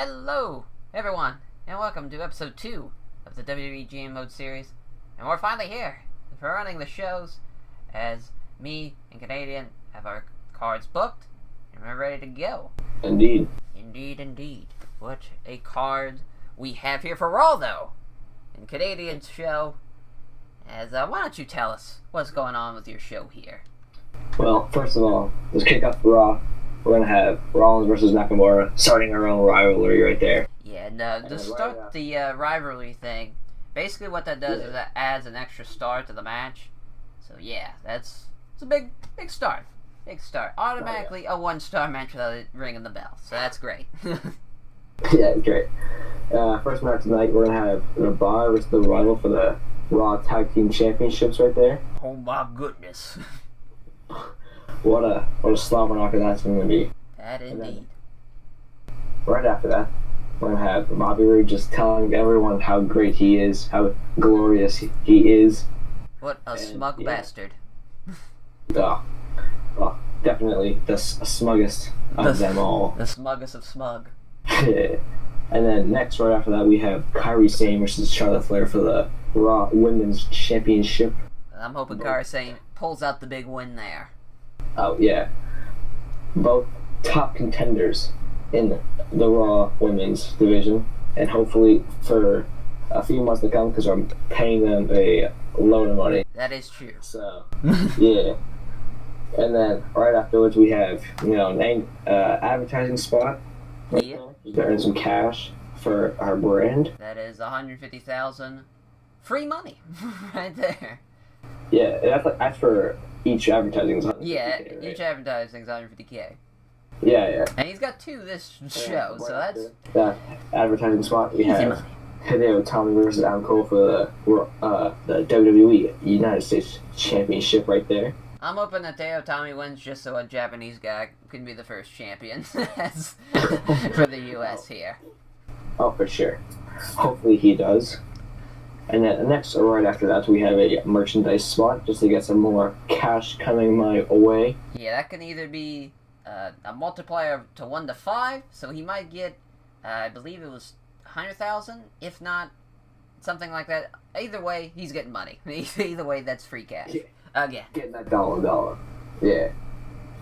Hello, everyone, and welcome to episode 2 of the WWE GM Mode series. And we're finally here for running the shows as me and Canadian have our cards booked and we're ready to go. Indeed. Indeed. What a card we have here for Raw, though. In Canadian's show, as why don't you tell us what's going on with your show here? Well, first of all, let's kick off Raw. We're going to have Rollins versus Nakamura, starting our own rivalry right there. Yeah, no, to start the rivalry thing, basically what that does is that adds an extra star to the match. So yeah, it's a big start. Big start. Automatically a 1-star match without it ringing the bell. So that's great. Yeah, great. First match tonight, we're going to have the Bar versus the Rival for the Raw Tag Team Championships right there. Oh my goodness. What a slobber knocker that's going to be. That indeed. Right after that, we're going to have Bobby Roode just telling everyone how great he is, how glorious he is. What a smug bastard. Definitely the smuggest of them all. The smuggest of smug. And then next, right after that, we have Kairi Sane versus Charlotte Flair for the Raw Women's Championship. I'm hoping Kairi Sane pulls out the big win there. Oh, yeah. Both top contenders in the Raw Women's division. And hopefully for a few months to come, because I'm paying them a load of money. That is true. So, yeah. And then right afterwards, we have, an advertising spot. Yeah. To earn some cash for our brand. That is $150,000 free money right there. Yeah, that's for each advertising. Yeah, right? Each advertising is $150K. Yeah. And he's got 2 this show, so that's that advertising spot. We have money. Hideo Itami versus Adam Cole for the WWE United States Championship right there. I'm hoping that Hideo Itami wins just so a Japanese guy can be the first champion for the US here. Oh, for sure. Hopefully he does. And then next, or right after that, we have a merchandise spot just to get some more cash coming my way. Yeah, that can either be a multiplier to 1 to 5, so he might get, I believe it was 100,000, if not something like that. Either way, he's getting money. Either way, that's free cash. Yeah. Again. Getting that dollar. Yeah.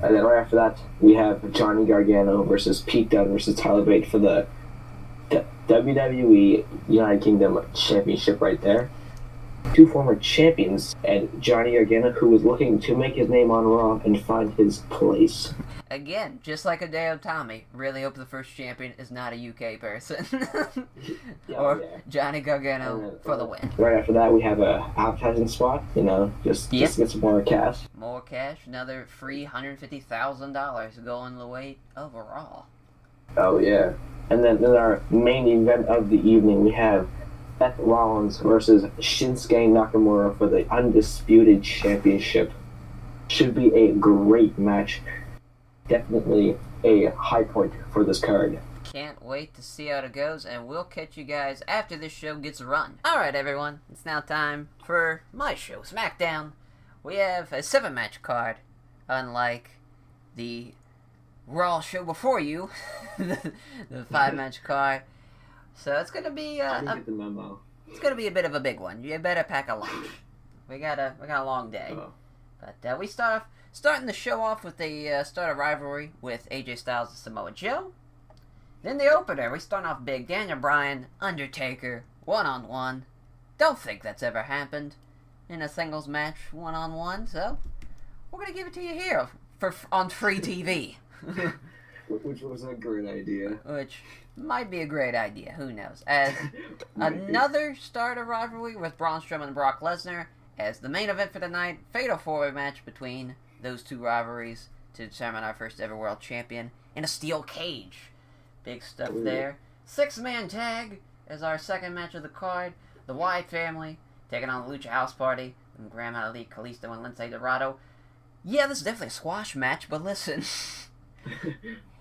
And then right after that, we have Johnny Gargano versus Pete Dunne versus Tyler Bate for the WWE United Kingdom Championship right there. 2 former champions, and Johnny Gargano, who was looking to make his name on Raw and find his place. Again, just like Hideo Itami, really hope the first champion is not a UK person. Johnny Gargano for the win. Right after that, we have a advertising spot, just to get some more cash. More cash, another free $150,000 going the way of Raw. Oh, yeah. And then in our main event of the evening, we have Seth Rollins versus Shinsuke Nakamura for the Undisputed Championship. Should be a great match. Definitely a high point for this card. Can't wait to see how it goes, and we'll catch you guys after this show gets run. Alright everyone, it's now time for my show, SmackDown. We have a 7-match card, unlike the Raw show before you, the 5-match card. So it's gonna be I didn't get the memo. It's gonna be a bit of a big one. You better pack a lunch. We got a long day. Oh. But we starting the show off with the start of rivalry with AJ Styles and Samoa Joe. Then the opener, we start off big. Daniel Bryan, Undertaker, 1-on-1. Don't think that's ever happened in a singles match 1-on-1. So we're gonna give it to you here on free TV. Which was a great idea. Which might be a great idea. Who knows? As another start of rivalry with Braun Strowman and Brock Lesnar as the main event for the night. Fatal 4-way match between those 2 rivalries to determine our first ever world champion in a steel cage. Big stuff there. 6-man tag as our second match of the card. The Wyatt family taking on the Lucha House Party and Graham Ali, Kalisto, and Lince Dorado. Yeah, this is definitely a squash match, but listen.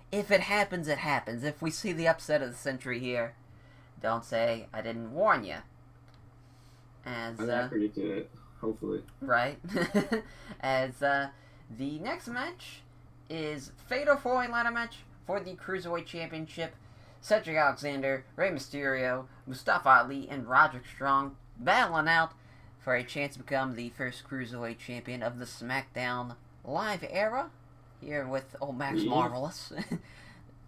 If it happens, it happens. If we see the upset of the century here, don't say I didn't warn you. I predicted it, hopefully. Right? As the next match is Fatal 4-way ladder match for the Cruiserweight Championship. Cedric Alexander, Rey Mysterio, Mustafa Ali, and Roderick Strong battling out for a chance to become the first Cruiserweight Champion of the SmackDown Live era, here with old Max Marvelous.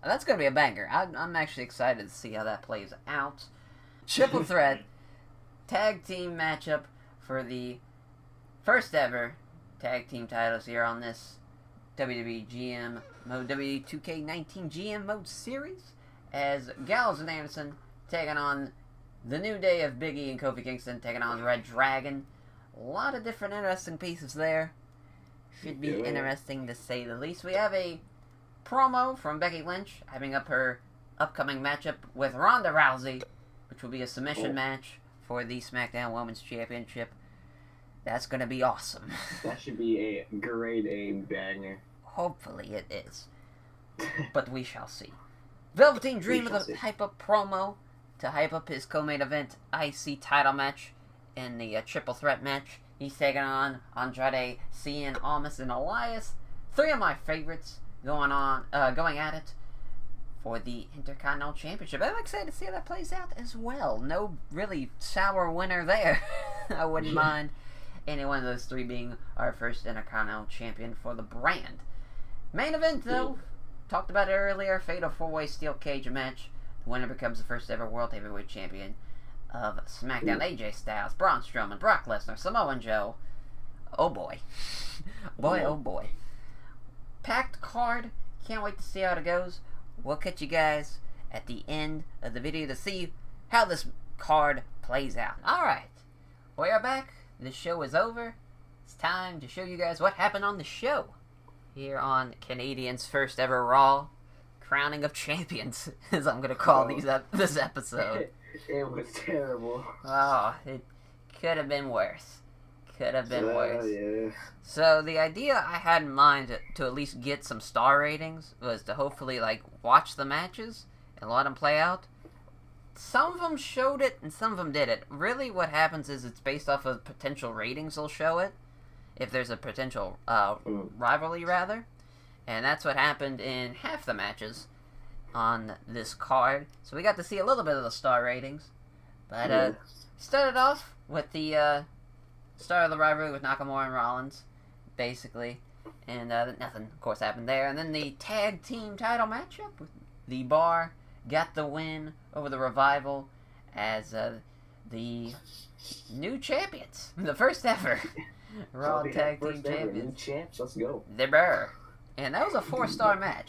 That's going to be a banger. I'm actually excited to see how that plays out. Triple threat tag team matchup for the first ever tag team titles here on this WWE GM Mode WWE2K19 GM Mode series, as Gallows and Anderson taking on the New Day of Big E and Kofi Kingston taking on Red Dragon. A lot of different interesting pieces there. Should be interesting to say the least. We have a promo from Becky Lynch having up her upcoming matchup with Ronda Rousey, which will be a submission match for the SmackDown Women's Championship. That's going to be awesome. That should be a grade A banger. Hopefully it is. But we shall see. Velveteen Dream with a hype-up promo to hype up his co-main event IC title match in the triple threat match. He's taking on Andrade, Cien, Almas, and Elias. Three of my favorites going at it for the Intercontinental Championship. I'm excited to see how that plays out as well. No really sour winner there. I wouldn't mind any one of those three being our first Intercontinental Champion for the brand. Main event, though, talked about it earlier, Fatal 4-Way Steel Cage match. The winner becomes the first ever World Heavyweight Champion of SmackDown. AJ Styles, Braun Strowman, Brock Lesnar, Samoa Joe. Oh boy. Oh boy. Packed card. Can't wait to see how it goes. We'll catch you guys at the end of the video to see how this card plays out. Alright. We are back. The show is over. It's time to show you guys what happened on the show. Here on Canadian's first ever Raw. Crowning of Champions, as I'm going to call this episode. It was terrible. Oh, it could have been worse. Could have been worse. Yeah. So the idea I had in mind to at least get some star ratings was to hopefully watch the matches and let them play out. Some of them showed it and some of them didn't. Really what happens is it's based off of potential ratings they'll show it. If there's a potential rivalry, rather. And that's what happened in half the matches on this card. So we got to see a little bit of the star ratings. But started off with the start of the rivalry with Nakamura and Rollins, basically. And nothing, of course, happened there. And then the tag team title matchup with The Bar got the win over the Revival as the new champions. The first ever Raw Tag Team Champions. New champs, let's go. The Bar. And that was a 4-star match.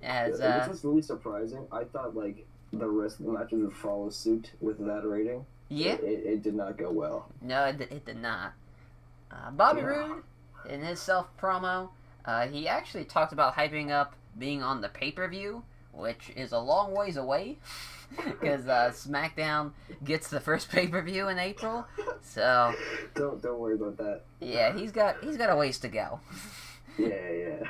As this was really surprising. I thought the rest of the matches would follow suit with that rating. Yeah. It did not go well. No, it did not. Bobby Roode, in his self-promo, he actually talked about hyping up being on the pay-per-view, which is a long ways away, because SmackDown gets the first pay-per-view in April. So don't worry about that. Yeah, he's got a ways to go. Yeah.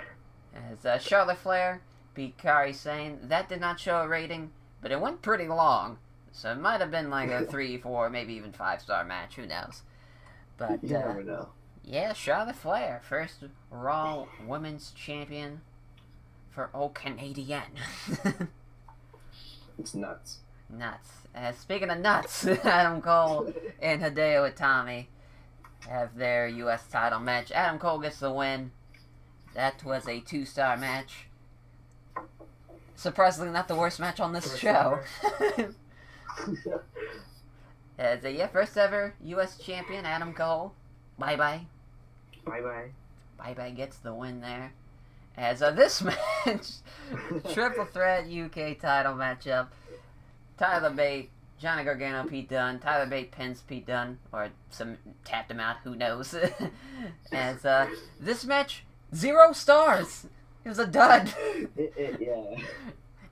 As Charlotte Flair beat Kairi Sane, that did not show a rating, but it went pretty long. So it might have been a 3, 4, maybe even 5-star match. Who knows? But you never know. Yeah, Charlotte Flair, first Raw Women's Champion for Canadian. It's nuts. Nuts. Speaking of nuts, Adam Cole and Hideo Itami have their U.S. title match. Adam Cole gets the win. That was a 2-star match. Surprisingly, not the worst match on this show. As first ever U.S. champion, Adam Cole. Bye-bye. Bye-bye gets the win there. As this match, triple threat UK title matchup. Tyler Bate, Johnny Gargano, Pete Dunne. Tyler Bate pins Pete Dunne, or tapped him out, who knows. As this match, 0 stars. It was a dud. Yeah.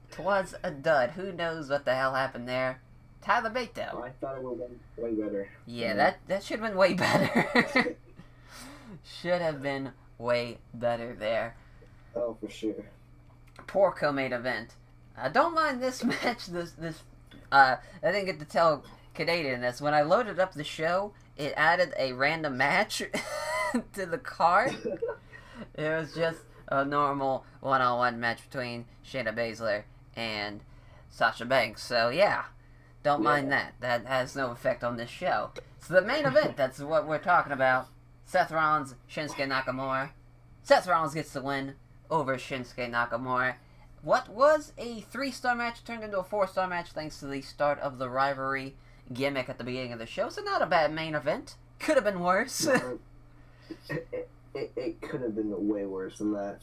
It was a dud. Who knows what the hell happened there. Tyler Bate, though. I thought it would have been way better. Yeah, that should have been way better. Should have been way better there. Oh, for sure. Poor co-main event. Don't mind this match. I didn't get to tell Canadian this. When I loaded up the show, it added a random match to the card. It was just a normal one-on-one match between Shayna Baszler and Sasha Banks. So yeah, don't mind that. That has no effect on this show. So the main event, that's what we're talking about. Seth Rollins, Shinsuke Nakamura. Seth Rollins gets the win over Shinsuke Nakamura. What was a 3-star match turned into a 4-star match thanks to the start of the rivalry gimmick at the beginning of the show. So not a bad main event. Could have been worse. It could have been way worse than that,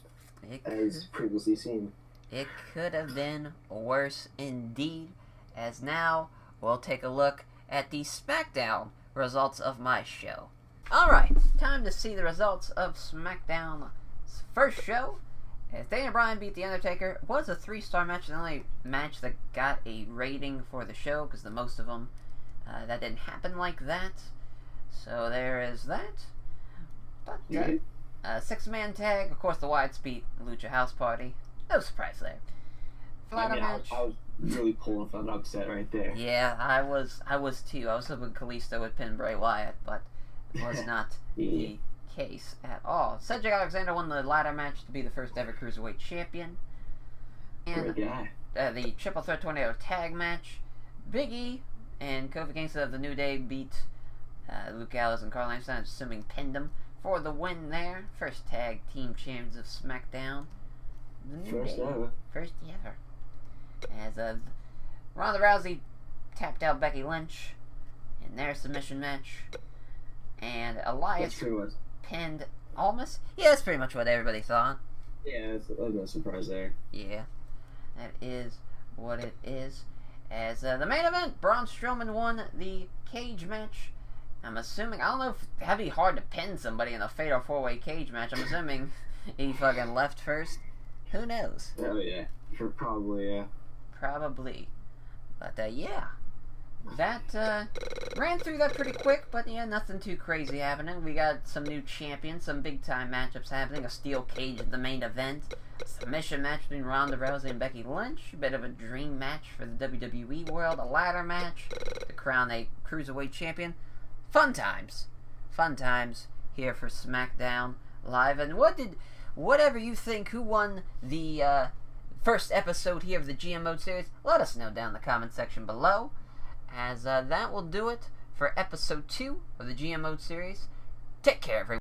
as previously seen. It could have been worse indeed, as now we'll take a look at the SmackDown results of my show. Alright, time to see the results of SmackDown's first show. As Daniel Bryan beat The Undertaker, it was a 3-star match, the only match that got a rating for the show, because the most of them, that didn't happen like that. So there is that. But, 6-man tag, of course the Wyatts beat Lucha House Party. No surprise there. Match. I was really pulling for an upset right there. Yeah, I was too. I was hoping Kalisto would pin Bray Wyatt, but it was not the case at all. Cedric Alexander won the ladder match to be the first ever Cruiserweight champion. And the Triple Threat Tornado tag match, Big E and Kofi Kingston of the New Day beat Luke Gallows and Carl Anderson, assuming pinned them for the win there. First tag team champions of SmackDown. The New Day. First ever. As Ronda Rousey tapped out Becky Lynch in their submission match. And Elias pinned Almas. Yeah, that's pretty much what everybody thought. Yeah, there's no surprise there. Yeah, that is what it is. As the main event, Braun Strowman won the cage match. I'm assuming, I don't know if that'd be hard to pin somebody in a fatal 4-way cage match. I'm assuming he fucking left first. Who knows? Oh yeah, probably, yeah. Probably. But yeah, that ran through that pretty quick, but yeah, nothing too crazy happening. We got some new champions, some big time matchups happening, a steel cage at the main event, a submission match between Ronda Rousey and Becky Lynch, a bit of a dream match for the WWE world, a ladder match to crown a Cruiserweight champion. Fun times here for SmackDown Live. And whatever you think, who won the first episode here of the GM Mode series, let us know down in the comment section below. As that will do it for episode 2 of the GM Mode series. Take care, everyone.